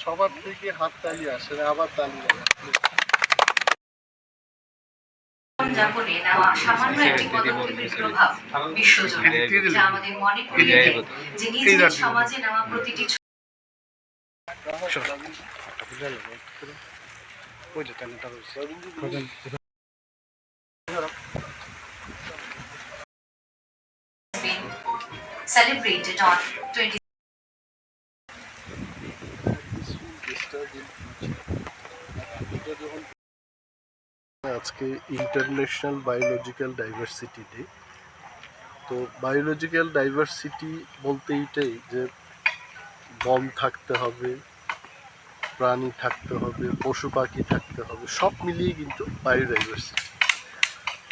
সবার থেকে হাততালি আসে, আবার তালি জীবনযাপনে নেওয়া সামান্য একটি পদক্ষেপের প্রভাব বিশ্বজুড়ে, যা আমাদের মনে করিয়ে দেয় যে নিজ নিজ সমাজে নেওয়া প্রতিটি celebrated on 20 আজকে ইন্টারন্যাশনাল বায়োলজিক্যাল ডাইভার্সিটি ডে। তো বায়োলজিক্যাল ডাইভার্সিটি বলতে এইটাই যে বন থাকতে হবে, প্রাণী থাকতে হবে, পশু পাখি থাকতে হবে, সব মিলিয়ে কিন্তু বায়োডাইভার্সিটি।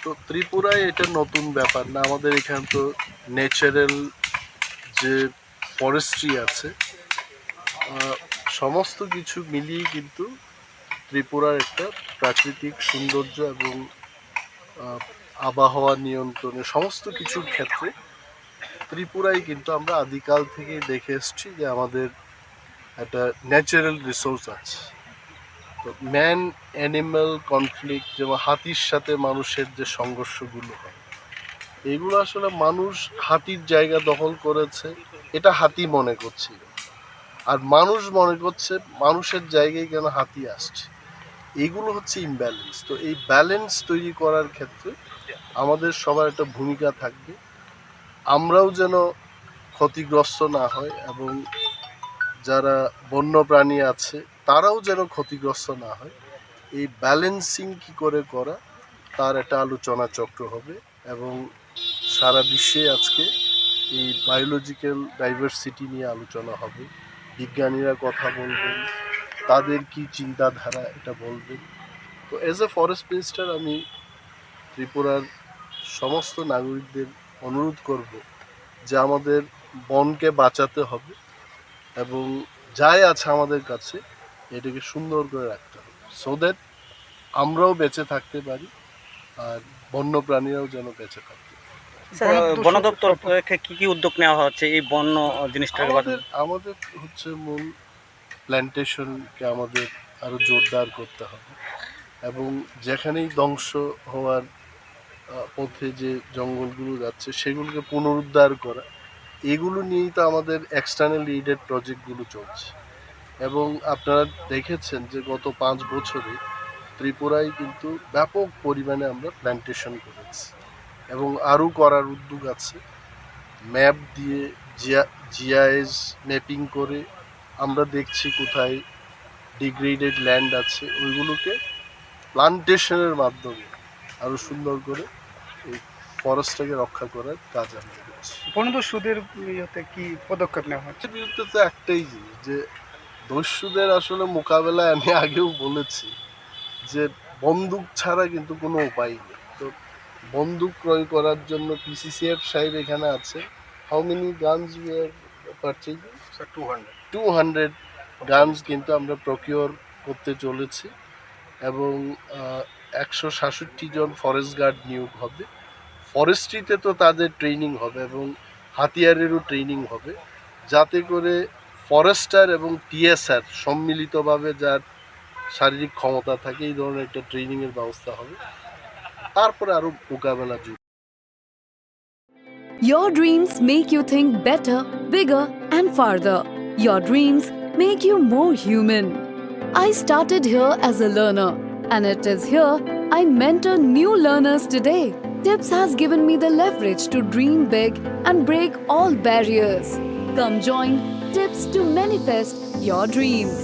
তো ত্রিপুরায় এটা নতুন ব্যাপার না, আমাদের এখানে তো ন্যাচারাল যে ফরেস্ট্রি আছে, সমস্ত কিছু মিলিয়েই কিন্তু ত্রিপুরার একটা প্রাকৃতিক সৌন্দর্য এবং আবহাওয়া নিয়ন্ত্রণে সমস্ত কিছুর ক্ষেত্রে ত্রিপুরায় কিন্তু আমরা আদিকাল থেকেই দেখে এসছি যে আমাদের একটা ন্যাচারাল রিসোর্স আছে। তো ম্যান অ্যানিম্যাল কনফ্লিক্ট, যেমন হাতির সাথে মানুষের যে সংঘর্ষগুলো হয়, এগুলো আসলে মানুষ হাতির জায়গা দখল করেছে এটা হাতি মনে করছিল, আর মানুষ মনে করছে মানুষের জায়গায় কেন হাতি আসছে। এইগুলো হচ্ছে ইমব্যালেন্স। তো এই ব্যালেন্স তৈরি করার ক্ষেত্রে আমাদের সবার একটা ভূমিকা থাকবে, আমরাও যেন ক্ষতিগ্রস্ত না হয় এবং যারা বন্য প্রাণী আছে তারাও যেন ক্ষতিগ্রস্ত না হয়। এই ব্যালেন্সিং কী করে করা, তার একটা আলোচনা চক্র হবে এবং সারা বিশ্বে আজকে এই বায়োলজিক্যাল ডাইভার্সিটি নিয়ে আলোচনা হবে। বিজ্ঞানীরা কথা বলবেন, তাদের কি চিন্তাধারা এটা বলবেন। তো অ্যাজ এ ফরেস্ট মিনিস্টার আমি ত্রিপুরার সমস্ত নাগরিকদের অনুরোধ করব যে আমাদের বনকে বাঁচাতে হবে এবং যাই আছে আমাদের কাছে এটাকে সুন্দর করে রাখতে হবে, সো দ্যাট আমরাও বেঁচে থাকতে পারি আর বন্য প্রাণীরাও যেন বেঁচে থাকতে পারে। বন দপ্তর কি কি উদ্যোগ নেওয়া হচ্ছে এই বন্য জিনিসটাকে? আমাদের হচ্ছে মূল প্ল্যান্টেশনকে আমাদের আরও জোরদার করতে হবে এবং যেখানেই ধ্বংস হওয়ার পথে যে জঙ্গলগুলো যাচ্ছে সেগুলোকে পুনরুদ্ধার করা, এগুলো নিয়েই তো আমাদের এক্সটার্নাল এইডেড প্রজেক্টগুলো চলছে। এবং আপনারা দেখেছেন যে গত 5 বছরে ত্রিপুরায় কিন্তু ব্যাপক পরিমাণে আমরা প্ল্যান্টেশন করেছি এবং আরও করার উদ্যোগ আছে। ম্যাপ দিয়ে জিআইএস ম্যাপিং করে আমরা দেখছি কোথায় ডিগ্রেডেড ল্যান্ড আছে, ওইগুলোকে প্লান্টেশনের মাধ্যমে আরও সুন্দর করে এই ফরেস্টটাকে রক্ষা করার কাজ আমরা করছি। বনদস্যুদের ইয়েতে কি পদক্ষেপ নেওয়া হচ্ছে? বিরুদ্ধে তো একটাই জিনিস যে দস্যুদের আসলে মোকাবেলায় আমি আগেও বলেছি যে বন্দুক ছাড়া কিন্তু কোনো উপায় নেই। তো বন্দুক ক্রয় করার জন্য পিসিসিএফ সাহেব এখানে আছে। How many guns we are purchasing? 200 guns কিন্তু আমরা প্রকিওর করতে চলেছি এবং 167 জন ফরেস্ট গার্ড নিয়োগ হবে। ফরেস্ট্রিতে তো তাদের ট্রেনিং হবে এবং হাতিয়ারেরও ট্রেনিং হবে, যাতে করে ফরেস্টার এবং টিএসআর সম্মিলিতভাবে যার শারীরিক ক্ষমতা থাকে এই ধরনের একটা ট্রেনিংয়ের ব্যবস্থা হবে, তারপরে আরও মোকাবেলা যোগ। Your dreams make you think better, bigger and farther. Your dreams make you more human. I started here as a learner and it is here I mentor new learners today. TIPS has given me the leverage to dream big and break all barriers. Come join TIPS to manifest your dreams.